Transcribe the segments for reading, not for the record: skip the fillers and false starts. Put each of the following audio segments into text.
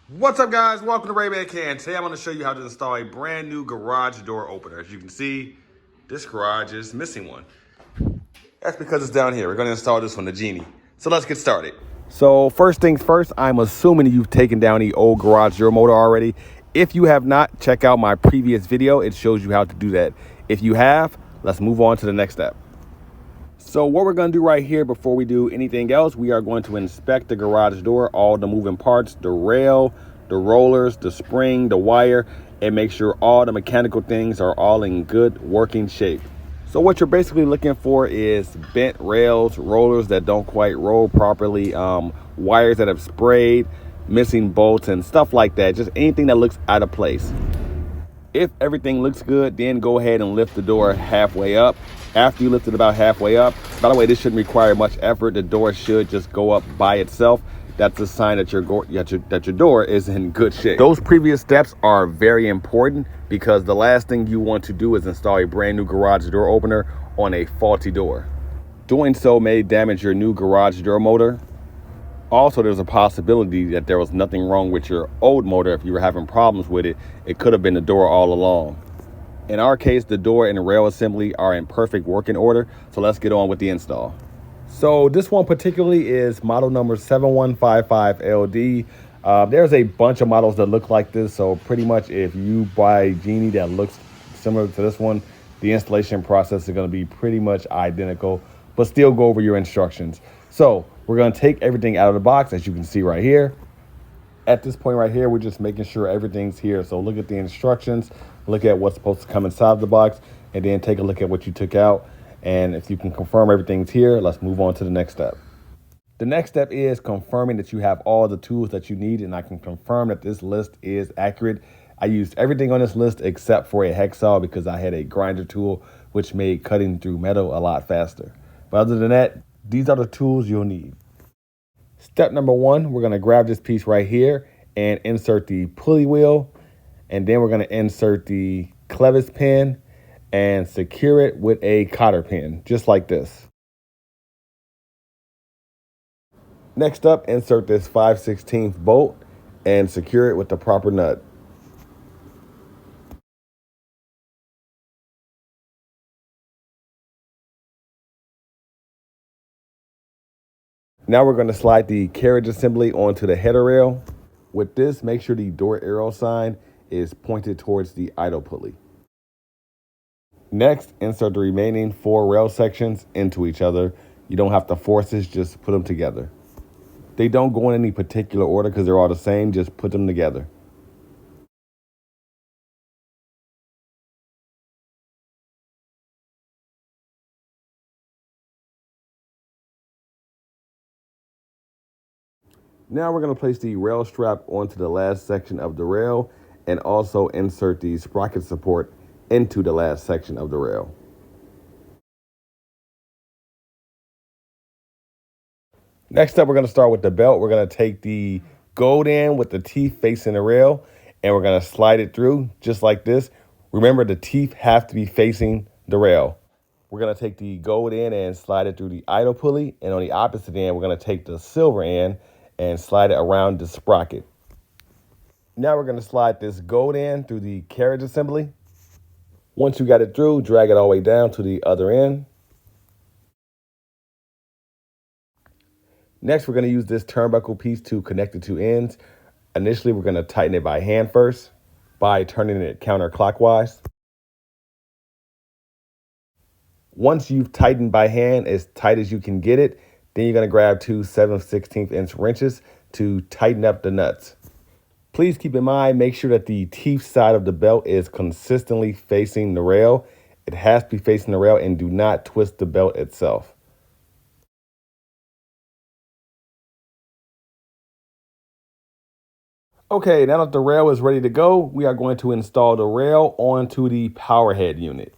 What's up, guys? Welcome to Ray-Ban Can. Today I'm going to show you how to install a brand new garage door opener. As you can see, this garage is missing one. That's because it's down here. We're going to install this one, the Genie. So let's get started. So first things first, I'm assuming you've taken down the old garage door motor already. If you have not, check out my previous video. It shows you how to do that. If you have, let's move on to the next step. So what we're going to do right here before we do anything else, we are going to inspect the garage door, all the moving parts, the rail, the rollers, the spring, the wire, and make sure all the mechanical things are all in good working shape. So what you're basically looking for is bent rails, rollers that don't quite roll properly, wires that have sprayed, missing bolts and stuff like that. Just anything that looks out of place. If everything looks good, then go ahead and lift the door halfway up. After you lift it about halfway up, by the way, this shouldn't require much effort. The door should just go up by itself. That's a sign that your door is in good shape. Those previous steps are very important because the last thing you want to do is install a brand new garage door opener on a faulty door. Doing so may damage your new garage door motor. Also, there's a possibility that there was nothing wrong with your old motor. If you were having problems with it, it could have been the door all along. In our case, the door and the rail assembly are in perfect working order. So let's get on with the install. So this one particularly is model number 7155LD. There's a bunch of models that look like this. So pretty much if you buy a Genie that looks similar to this one, the installation process is going to be pretty much identical, but still go over your instructions. So we're going to take everything out of the box, as you can see right here. At this point right here, we're just making sure everything's here. So look at the instructions, look at what's supposed to come inside the box, and then take a look at what you took out. And if you can confirm everything's here, let's move on to the next step. The next step is confirming that you have all the tools that you need, and I can confirm that this list is accurate. I used everything on this list except for a hex saw because I had a grinder tool, which made cutting through metal a lot faster. But other than that, these are the tools you'll need. Step number one, we're going to grab this piece right here and insert the pulley wheel. And then we're going to insert the clevis pin and secure it with a cotter pin, just like this. Next up, insert this 5/16 bolt and secure it with the proper nut. Now we're going to slide the carriage assembly onto the header rail. With this, make sure the door arrow sign is pointed towards the idle pulley. Next, insert the remaining 4 rail sections into each other. You don't have to force this, just put them together. They don't go in any particular order because they're all the same, just put them together. Now we're going to place the rail strap onto the last section of the rail and also insert the sprocket support into the last section of the rail. Next up, we're going to start with the belt. We're going to take the gold end with the teeth facing the rail and we're going to slide it through just like this. Remember, the teeth have to be facing the rail. We're going to take the gold end and slide it through the idle pulley, and on the opposite end, we're going to take the silver end and slide it around the sprocket. Now we're going to slide this gold end through the carriage assembly. Once you got it through, drag it all the way down to the other end. Next, we're going to use this turnbuckle piece to connect the 2 ends. Initially, we're going to tighten it by hand first by turning it counterclockwise. Once you've tightened by hand as tight as you can get it, then you're going to grab 2 7/16" wrenches to tighten up the nuts. Please keep in mind, make sure that the teeth side of the belt is consistently facing the rail. It has to be facing the rail, and do not twist the belt itself. Okay, now that the rail is ready to go, we are going to install the rail onto the power head unit.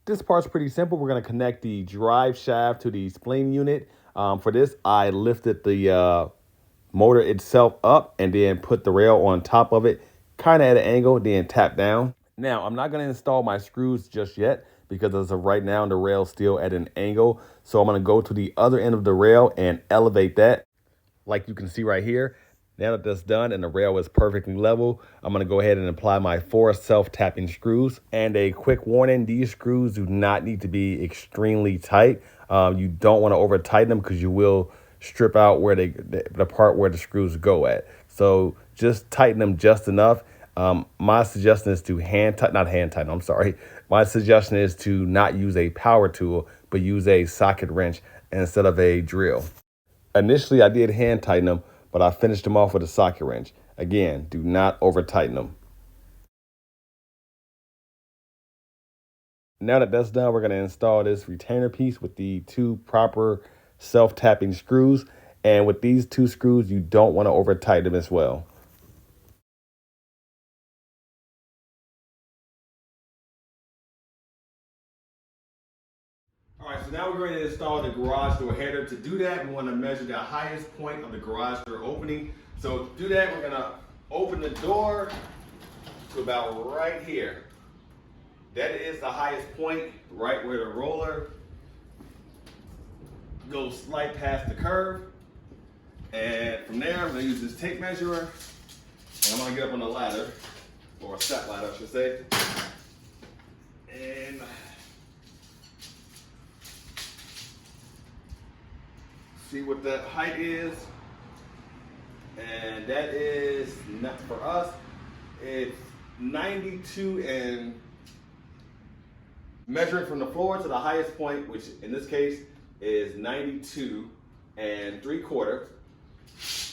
This part's pretty simple. We're going to connect the drive shaft to the spleen unit. For this, I lifted the motor itself up and then put the rail on top of it, kind of at an angle, then tap down. Now, I'm not going to install my screws just yet because as of right now, the rail's still at an angle. So I'm going to go to the other end of the rail and elevate that, like you can see right here. Now that that's done and the rail is perfectly level, I'm going to go ahead and apply my 4 self-tapping screws. And a quick warning, these screws do not need to be extremely tight. You don't want to over tighten them because you will strip out where the part where the screws go at. So just tighten them just enough. My suggestion is to not hand tighten, I'm sorry. My suggestion is to not use a power tool, but use a socket wrench instead of a drill. Initially, I did hand tighten them, but I finished them off with a socket wrench. Again, do not over tighten them. Now that that's done, we're going to install this retainer piece with the 2 proper self-tapping screws. And with these 2 screws, you don't want to over tighten them as well. All right, so now we're going to install the garage door header. To do that, we want to measure the highest point of the garage door opening. So to do that, we're going to open the door to about right here. That is the highest point, right where the roller goes right past the curve. And from there, I'm going to use this tape measure, and I'm going to get up on the ladder, or a step ladder, I should say. And see what that height is. And that is, not for us, it's 92 and measuring from the floor to the highest point, which in this case is 92 and 3/4.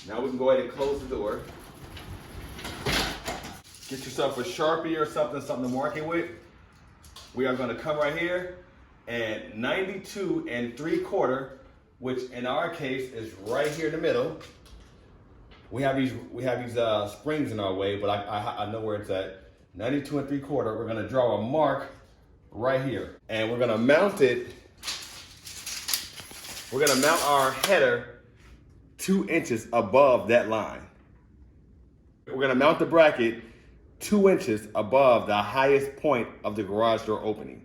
Now we can go ahead and close the door. Get yourself a Sharpie or something to mark it with. We are going to come right here and 92 and 3/4, which in our case is right here in the middle. We have these springs in our way, but I know where it's at. 92 and 3/4. We're going to draw a mark right here, and we're going to mount it. We're going to mount our header 2 inches above that line. We're going to mount the bracket 2 inches above the highest point of the garage door opening.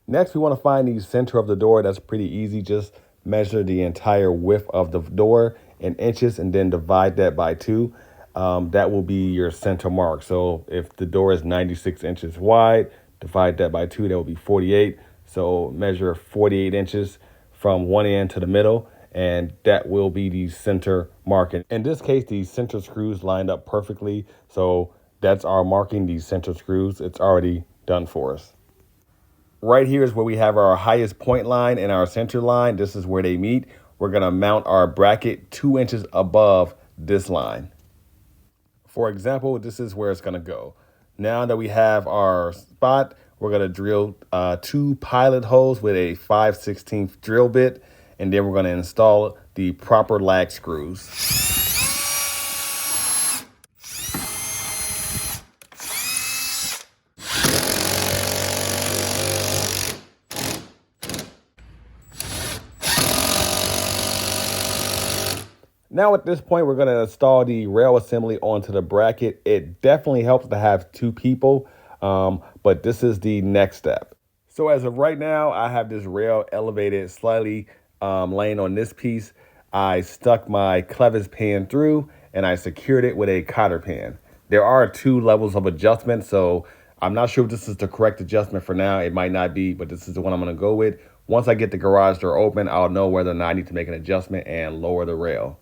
Next, we want to find the center of the door. That's pretty easy. Just measure the entire width of the door in inches and then divide that by 2. That will be your center mark. So if the door is 96 inches wide, divide that by 2, that will be 48. So measure 48 inches from one end to the middle, and that will be the center marking. In this case, the center screws lined up perfectly. So that's our marking, these center screws. It's already done for us. Right here is where we have our highest point line and our center line. This is where they meet. We're going to mount our bracket 2 inches above this line. For example, this is where it's going to go. Now that we have our spot, we're going to drill 2 pilot holes with a 5/16 drill bit, and then we're going to install the proper lag screws. Now at this point, we're going to install the rail assembly onto the bracket. It definitely helps to have 2 people, but this is the next step. So as of right now, I have this rail elevated slightly, laying on this piece. I stuck my clevis pin through and I secured it with a cotter pin. There are 2 levels of adjustment, so I'm not sure if this is the correct adjustment for now. It might not be, but this is the one I'm going to go with. Once I get the garage door open, I'll know whether or not I need to make an adjustment and lower the rail.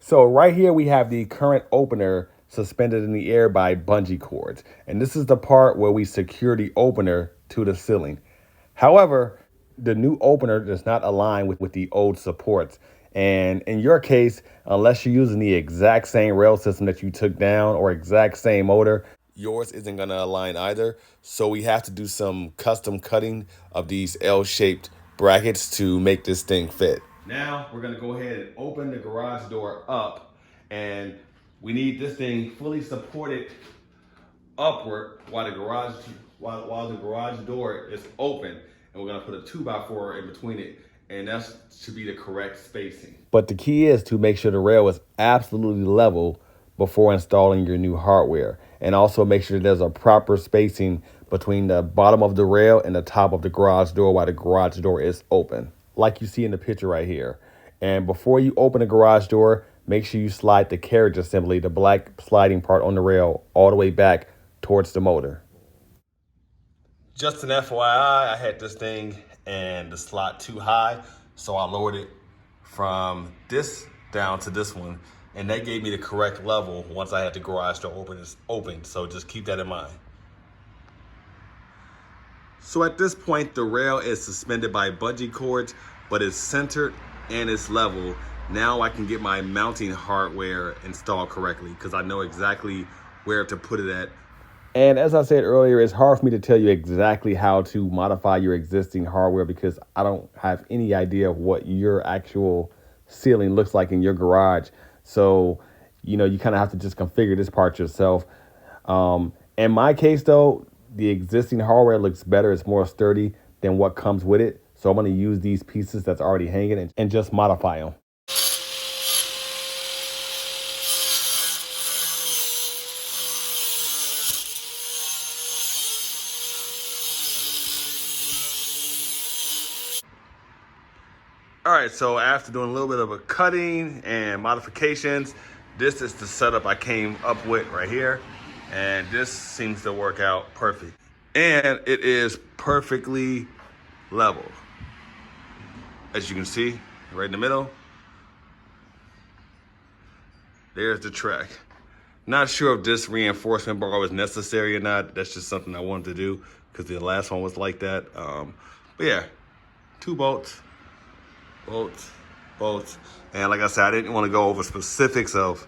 So right here, we have the current opener suspended in the air by bungee cords. And this is the part where we secure the opener to the ceiling. However, the new opener does not align with the old supports. And in your case, unless you're using the exact same rail system that you took down or exact same motor, yours isn't going to align either. So we have to do some custom cutting of these L-shaped brackets to make this thing fit. Now we're going to go ahead and open the garage door up, and we need this thing fully supported upward while the garage door is open, and we're going to put a 2x4 in between it, and that should be the correct spacing. But the key is to make sure the rail is absolutely level before installing your new hardware, and also make sure there's a proper spacing between the bottom of the rail and the top of the garage door while the garage door is open, like you see in the picture right here. And before you open the garage door, make sure you slide the carriage assembly, the black sliding part on the rail, all the way back towards the motor. Just an FYI, I had this thing and the slot too high, so I lowered it from this down to this one, and that gave me the correct level once I had the garage door open, so just keep that in mind. So at this point, the rail is suspended by bungee cords, but it's centered and it's level. Now I can get my mounting hardware installed correctly because I know exactly where to put it at. And as I said earlier, it's hard for me to tell you exactly how to modify your existing hardware because I don't have any idea of what your actual ceiling looks like in your garage. So, you kind of have to just configure this part yourself. In my case, though, the existing hardware looks better. It's more sturdy than what comes with it. So I'm going to use these pieces that's already hanging and just modify them. All right, so after doing a little bit of a cutting and modifications, this is the setup I came up with right here. And this seems to work out perfect. And it is perfectly level. As you can see, right in the middle, there's the track. Not sure if this reinforcement bar was necessary or not. That's just something I wanted to do because the last one was like that. But yeah, 2 bolts. And like I said, I didn't want to go over specifics of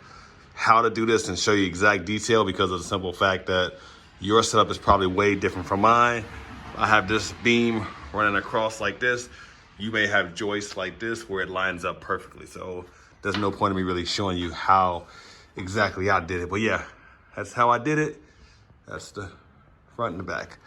how to do this and show you exact detail because of the simple fact that your setup is probably way different from mine. I have this beam running across like this. You may have joists like this where it lines up perfectly. So there's no point in me really showing you how exactly I did it. But yeah, that's how I did it. That's the front and the back.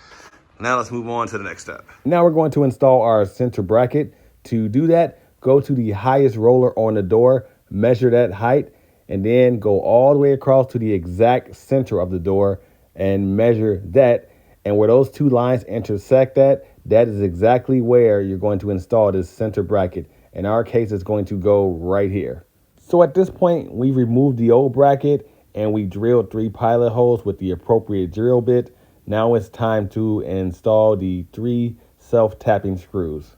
Now let's move on to the next step. Now we're going to install our center bracket. To do that, go to the highest roller on the door, measure that height, and then go all the way across to the exact center of the door and measure that. And where those 2 lines intersect that is exactly where you're going to install this center bracket. In our case, it's going to go right here. So at this point, we removed the old bracket and we drilled 3 pilot holes with the appropriate drill bit. Now it's time to install the 3 self-tapping screws.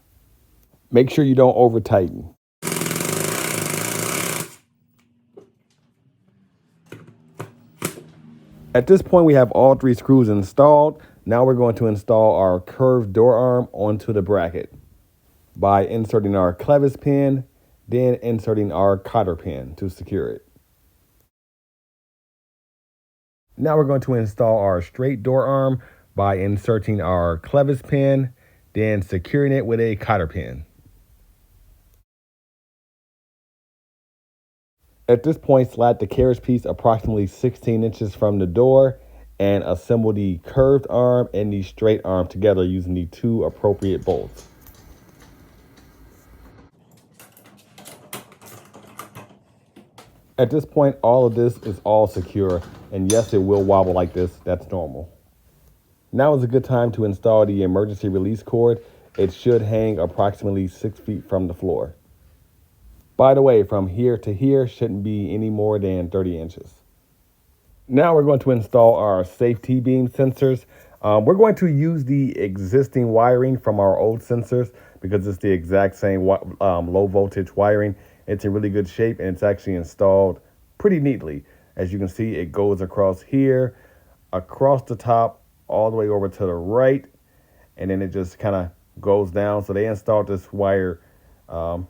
Make sure you don't over tighten. At this point, we have all 3 screws installed. Now we're going to install our curved door arm onto the bracket by inserting our clevis pin, then inserting our cotter pin to secure it. Now we're going to install our straight door arm by inserting our clevis pin, then securing it with a cotter pin. At this point, slide the carriage piece approximately 16 inches from the door and assemble the curved arm and the straight arm together using the 2 appropriate bolts. At this point, all of this is all secure, and yes, it will wobble like this. That's normal. Now is a good time to install the emergency release cord. It should hang approximately 6 feet from the floor. By the way, from here to here shouldn't be any more than 30 inches. Now we're going to install our safety beam sensors. We're going to use the existing wiring from our old sensors because it's the exact same low voltage wiring. It's in really good shape and it's actually installed pretty neatly. As you can see, it goes across here, across the top, all the way over to the right, and then it just kind of goes down. So they installed this wire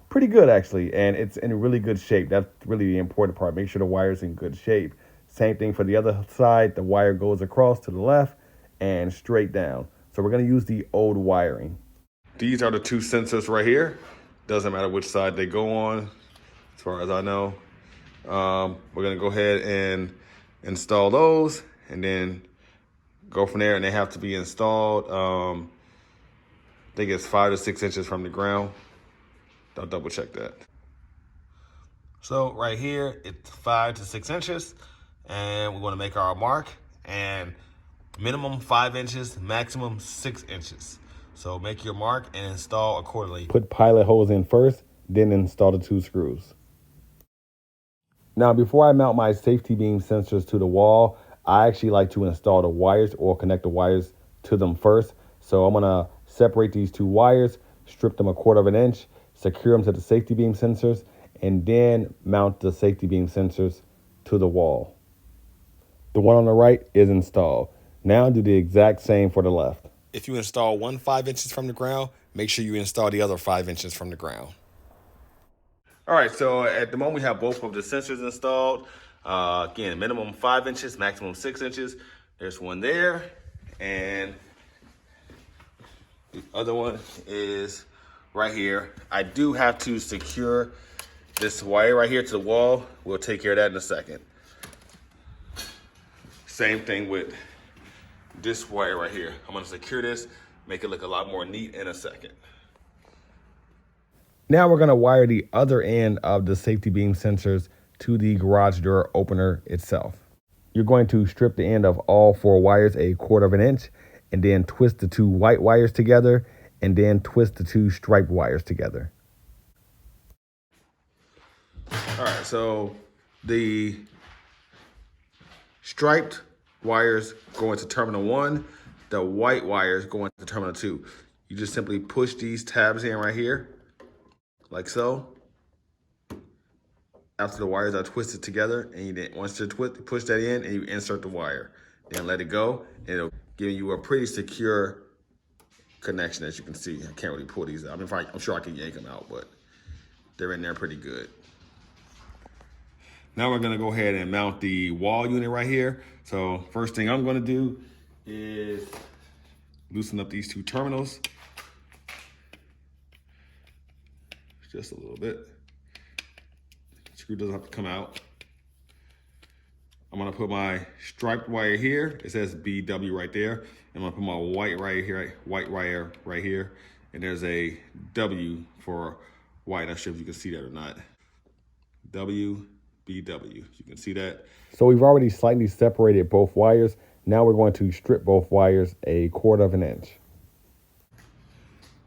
pretty good actually, and it's in really good shape. That's really the important part. Make sure the wire's in good shape. Same thing for the other side. The wire goes across to the left and straight down. So we're going to use the old wiring. These are the 2 sensors right here. Doesn't matter which side they go on, as far as I know. We're going to go ahead and install those and then go from there. And they have to be installed, I think it's 5 to 6 inches from the ground. I'll double check that. So right here, it's 5 to 6 inches. And we're going to make our mark, and minimum 5 inches, maximum 6 inches. So make your mark and install accordingly. Put pilot holes in first, then install the 2 screws. Now, before I mount my safety beam sensors to the wall, I actually like to install the wires or connect the wires to them first. So I'm gonna separate these two wires, strip them 1/4 of an inch, secure them to the safety beam sensors, and then mount the safety beam sensors to the wall. The one on the right is installed. Now do the exact same for the left. If you install one 5 inches from the ground, make sure you install the other 5 inches from the ground. All right, so at the moment we have both of the sensors installed. Again, minimum 5 inches, maximum 6 inches. There's one there, and the other one is right here. I do have to secure this wire right here to the wall. We'll take care of that in a second. Same thing with this wire right here. I'm gonna secure this, make it look a lot more neat in a second. Now we're gonna wire the other end of the safety beam sensors to the garage door opener itself. You're going to strip the end of all 4 wires 1/4 of an inch, and then twist the 2 white wires together, and then twist the 2 striped wires together. All right, so the striped wires go into terminal 1, the white wires go into terminal 2. You just simply push these tabs in right here, like so. After the wires are twisted together, and you then, once you push that in, and you insert the wire. Then let it go, and it'll give you a pretty secure connection, as you can see. I can't really pull these out. I'm sure I can yank them out, but they're in there pretty good. Now we're gonna go ahead and mount the wall unit right here. So first thing I'm gonna do is loosen up these 2 terminals. Just a little bit. Screw doesn't have to come out. I'm gonna put my striped wire here. It says BW right there. I'm gonna put my white wire right here. And there's a W for white. I'm not sure if you can see that or not. W, BW, you can see that. So we've already slightly separated both wires. Now we're going to strip both wires 1/4 of an inch.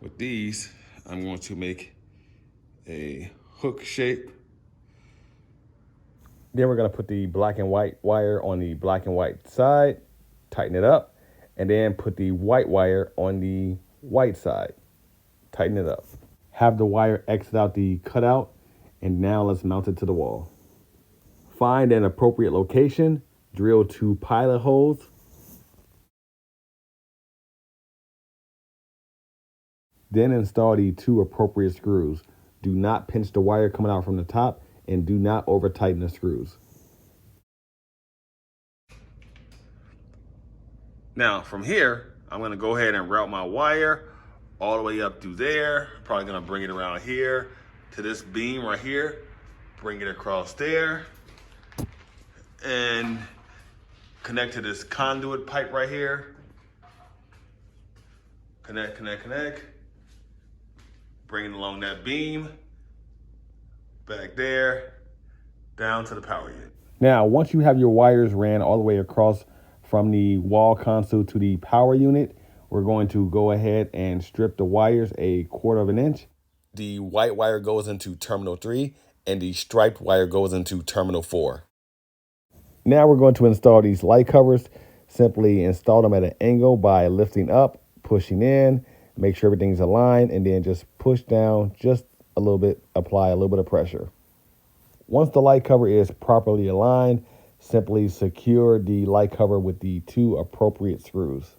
With these, I'm going to make a hook shape. Then we're gonna put the black and white wire on the black and white side, tighten it up, and then put the white wire on the white side, tighten it up. Have the wire exit out the cutout, and now let's mount it to the wall. Find an appropriate location, drill 2 pilot holes. Then install the 2 appropriate screws. Do not pinch the wire coming out from the top, and do not over tighten the screws. Now from here, I'm gonna go ahead and route my wire all the way up through there. Probably gonna bring it around here to this beam right here, bring it across there, and connect to this conduit pipe right here. Connect, bring it along that beam, back there, down to the power unit. Now, once you have your wires ran all the way across from the wall console to the power unit, we're going to go ahead and strip the wires 1/4 of an inch. The white wire goes into terminal 3, and the striped wire goes into terminal 4. Now we're going to install these light covers. Simply install them at an angle by lifting up, pushing in, make sure everything's aligned, and then just push down just a little bit, apply a little bit of pressure. Once the light cover is properly aligned, simply secure the light cover with the 2 appropriate screws.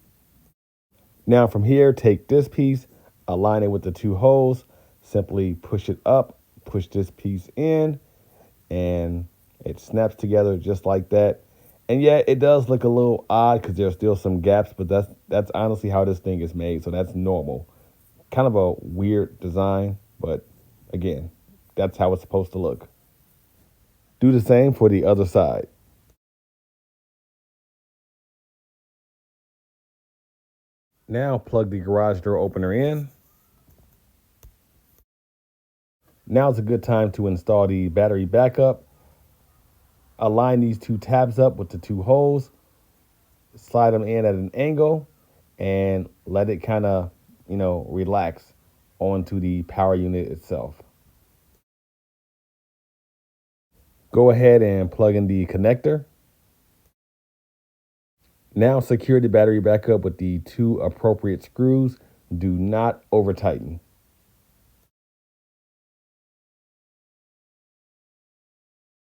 Now from here, take this piece, align it with the 2 holes, simply push it up, push this piece in, and it snaps together just like that. And yeah, it does look a little odd because there's still some gaps, but that's honestly how this thing is made, so that's normal. Kind of a weird design, but again, that's how it's supposed to look. Do the same for the other side. Now plug the garage door opener in. Now's a good time to install the battery backup. Align these 2 tabs up with the 2 holes. Slide them in at an angle and let it kind of, relax onto the power unit itself. Go ahead and plug in the connector. Now secure the battery back up with the 2 appropriate screws. Do not over tighten.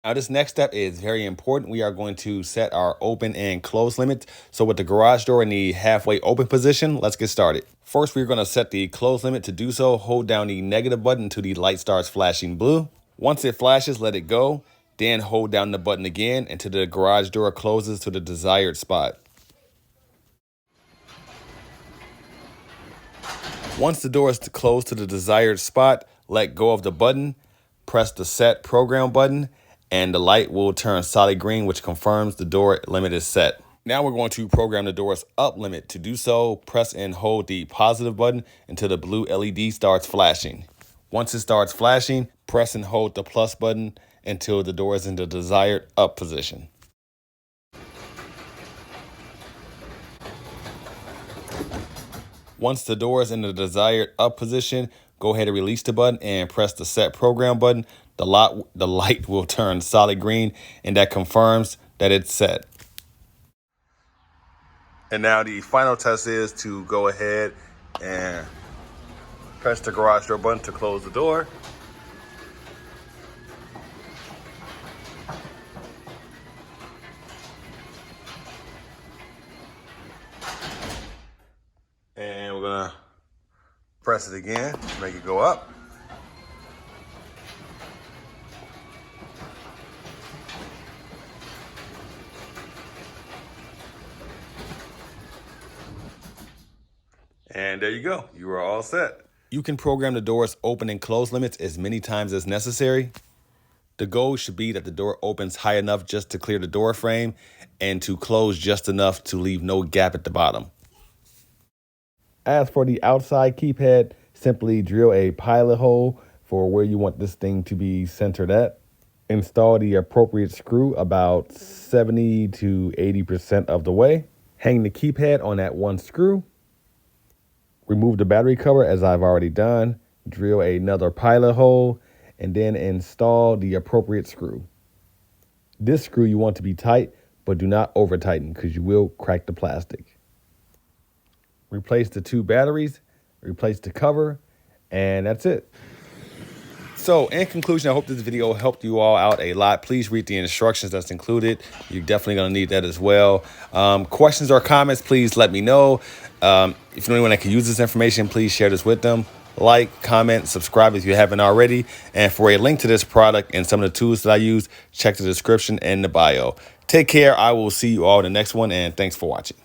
Now this next step is very important. We are going to set our open and close limits. So with the garage door in the halfway open position, let's get started. First, we're going to set the close limit. To do so, hold down the negative button until the light starts flashing blue. Once it flashes, let it go. Then hold down the button again until the garage door closes to the desired spot. Once the door is closed to the desired spot, let go of the button, press the set program button, and the light will turn solid green, which confirms the door limit is set. Now we're going to program the door's up limit. To do so, press and hold the positive button until the blue LED starts flashing. Once it starts flashing, press and hold the plus button until the door is in the desired up position. Once the door is in the desired up position, go ahead and release the button and press the set program button. The light will turn solid green, and that confirms that it's set. And now the final test is to go ahead and press the garage door button to close the door. And we're gonna press it again to make it go up. And there you go. You are all set. You can program the door's open and close limits as many times as necessary. The goal should be that the door opens high enough just to clear the door frame and to close just enough to leave no gap at the bottom. As for the outside keypad, simply drill a pilot hole for where you want this thing to be centered at. Install the appropriate screw about 70 to 80% of the way. Hang the keypad on that one screw. Remove the battery cover as I've already done. Drill another pilot hole and then install the appropriate screw. This screw you want to be tight, but do not over tighten because you will crack the plastic. Replace the 2 batteries, replace the cover, and that's it. So in conclusion, I hope this video helped you all out a lot. Please read the instructions that's included. You're definitely going to need that as well. Questions or comments, please let me know. If you know anyone that can use this information, please share this with them. Like, comment, subscribe if you haven't already. And for a link to this product and some of the tools that I use, check the description and the bio. Take care. I will see you all in the next one, and thanks for watching.